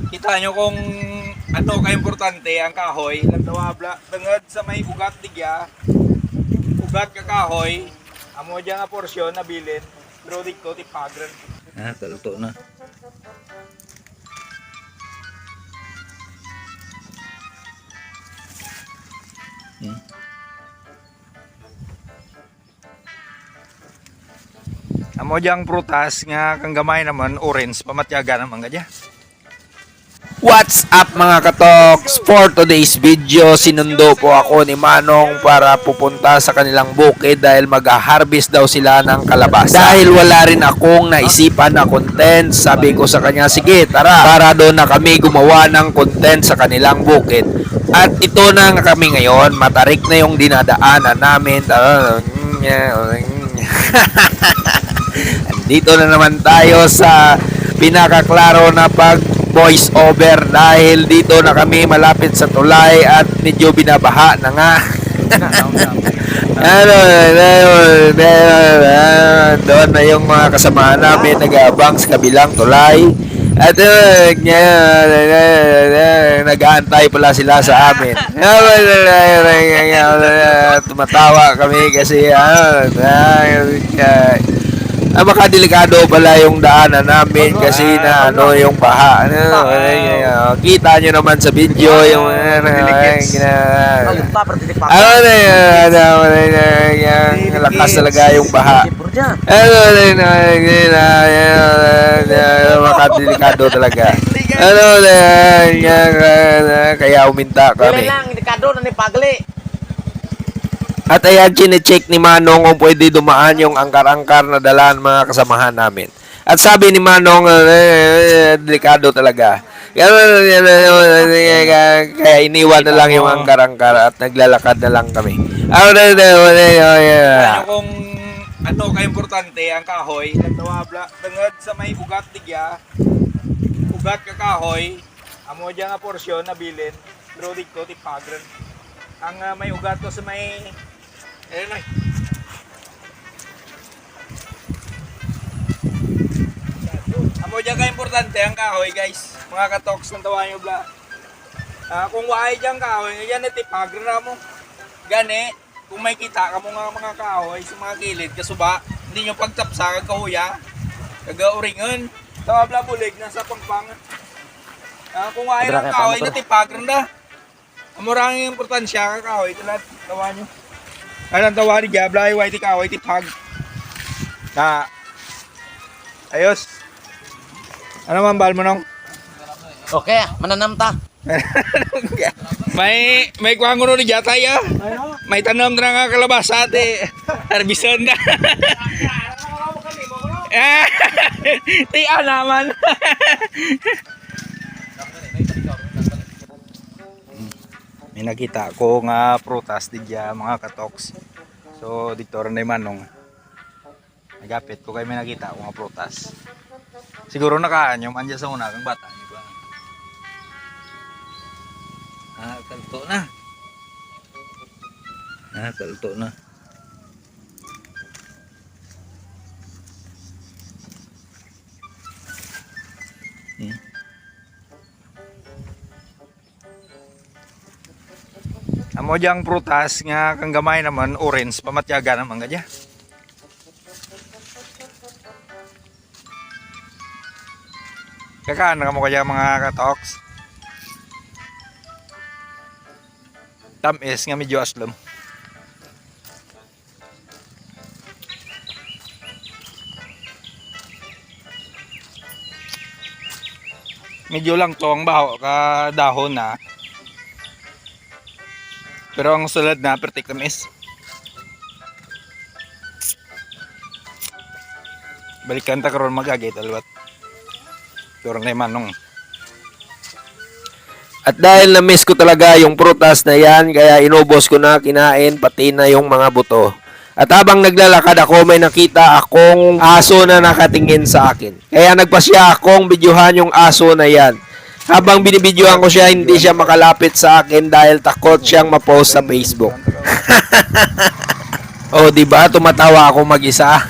Kita nyo kung ano ka-importante ang kahoy. Nagdawabla, tangad sa may ugat digya. Ugat ka kahoy. Amo dyan nga porsyon na bilin. Pero dito tipagran. Kaluto na. Amo dyan prutas nga kang gamay naman orange pamatyaga naman gadya. What's up mga katoks? For today's video, sinundo po ako ni Manong para pupunta sa kanilang bukid dahil mag-harvest daw sila ng kalabasa. Dahil wala rin akong naisipan na content, sabi ko sa kanya, sige tara, para doon na kami gumawa ng content sa kanilang bukid. At ito na nga kami ngayon, matarik na yung dinadaanan namin. Dito na naman tayo sa pinakaklaro na pag voice over dahil dito na kami malapit sa tulay at medyo binabaha na nga. Doon na yung mga kasama namin nag-aabang sa kabilang tulay at nag-aantay pala sila sa amin. Tumatawa kami kasi makadelikado pala yung daanan namin kasi na yung baha. Kita nyo naman sa video yung lakas talaga yung baha. Makadelikado talaga. Kaya uminta kami. At ayan, chine-check ni Manong kung pwede dumaan yung angkar-angkar na dalaan mga kasamahan namin. At sabi ni Manong, delikado talaga. Kaya iniwan na lang yung angkar-angkar at naglalakad na lang kami. Kita nyo kung ano ka-importante ang kahoy. Nagdawabla, tangad sa may ugat digya. Ugat ka kahoy. Amo dyan nga porsyon na bilin. Pero dito tipagran. Ang may ugat to sa may ayun ay. Amo dyan ka-importante ang kahoy guys. Mga katoks ng tawa nyo bla. Kung waay dyan kahoy, yan itipagran na mo. Gani, kung may kita ka mo nga mga kahoy sa mga kilid, kasuba, hindi nyo pagtapsa, kagahuya, kagauringan. Tawa bla bulig, nasa pangpang. Kung waay ng kahoy, natipagran na. Amurang yung importansya ka kahoy, tulad, tawa nyo. Anong tawa ni Diabla, white kahoy, tipag. Ayos. Ano man bal mo nung? Okay, mananamta. may kwanguno ni Jatay ah. May tanong na nga kalabasa ate. Harbison na. Tiyan naman. May nakita ko nga prutas diya mga katoks. So dito rin na Manong. Nagapit ko kay may nakita ko nga prutas. Siguro nakaan yung anja sa una kang bata. Diba? Kalto na. Kalto na. Amo diyang prutas nga kang gamay naman orange pamatyaga naman gadya. Kakaan na mo kaya mga katoks. Tamis nga medyo aslom. Medyo lang to ang baho ka dahon na. Pero ang sulad na pertik tamis. Balikan ta karon magagay talwat. Turang na Manong. At dahil na-miss ko talaga yung prutas na yan, kaya inubos ko na, kinain, pati na yung mga buto. At habang naglalakad ako, may nakita akong aso na nakatingin sa akin. Kaya nagpasya akong videohan yung aso na yan. Habang binibidyohan ko siya, hindi siya makalapit sa akin dahil takot siyang ma-post sa Facebook. O, diba? Tumatawa ako mag-isa.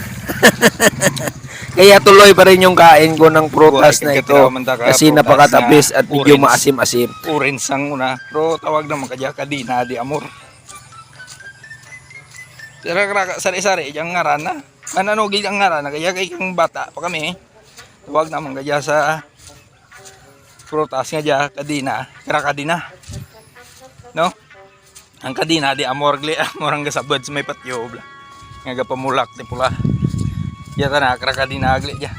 Kaya tuloy pa rin yung kain ko ng prutas na ito kasi Prutas napakatapis na at medyo orange. maasim-asim. Orange ang una. Pero tawag naman kadya kadina di amor. Sari-sari yang ngaran na. Ano gid ang ngaran na kaya kay kang bata pa kami. Tawag naman kadya sa prutas nga dya kadina, kadina. No? Ang kadina di amor ang gasabad sa may patyo bla. Nga pamulak ti pula. Ya na kadina agli dya.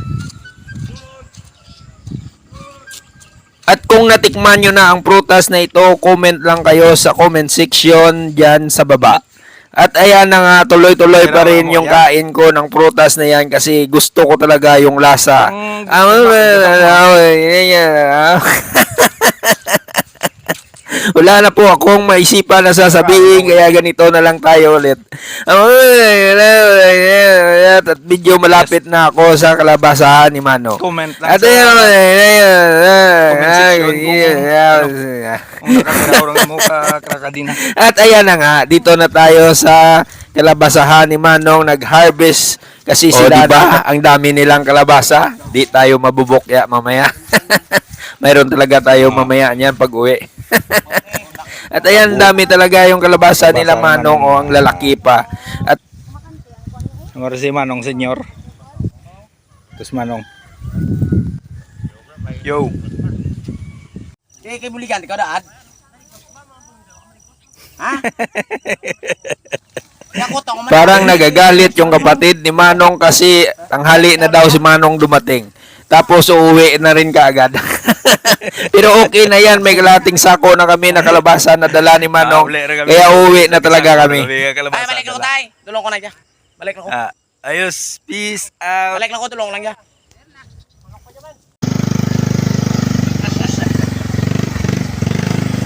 At kung natikman nyo na ang prutas na ito, comment lang kayo sa comment section dyan sa baba. At ayan na nga, tuloy-tuloy pa rin yung kain ko ng prutas na yan kasi gusto ko talaga yung lasa. Wala na po akong maisipan na sasabihin kaya ganito na lang tayo ulit. At medyo malapit na ako sa kalabasahan ni Mano. Comment lang At sa ayun, kung nakatira orang mo kadina. at ayan na nga, dito na tayo sa kalabasahan ni Manong nag-harvest kasi sila diba? Ang dami nilang kalabasa. Di tayo mabubukya mamaya. Mayroon talaga tayo mamaya niyan pag uwi. At ayan, dami talaga yung kalabasa nila Manong o ang lalaki pa. At Ang si Manong senyor. Terus Manong. Yo. Kay buligan, ikaw daan. Ha? parang nagagalit yung kapatid ni Manong kasi tanghali na daw si Manong dumating. Tapos uuwi na rin kaagad. Pero okay na yan, may kalating sako na kami na kalabasa na dala ni Manong. Kaya uuwi na talaga kami. Ay, balik na ko tayo. Tulong ko na dyan. Balik na ko. Ayos. Peace out. Balik na ko, tulong lang dyan.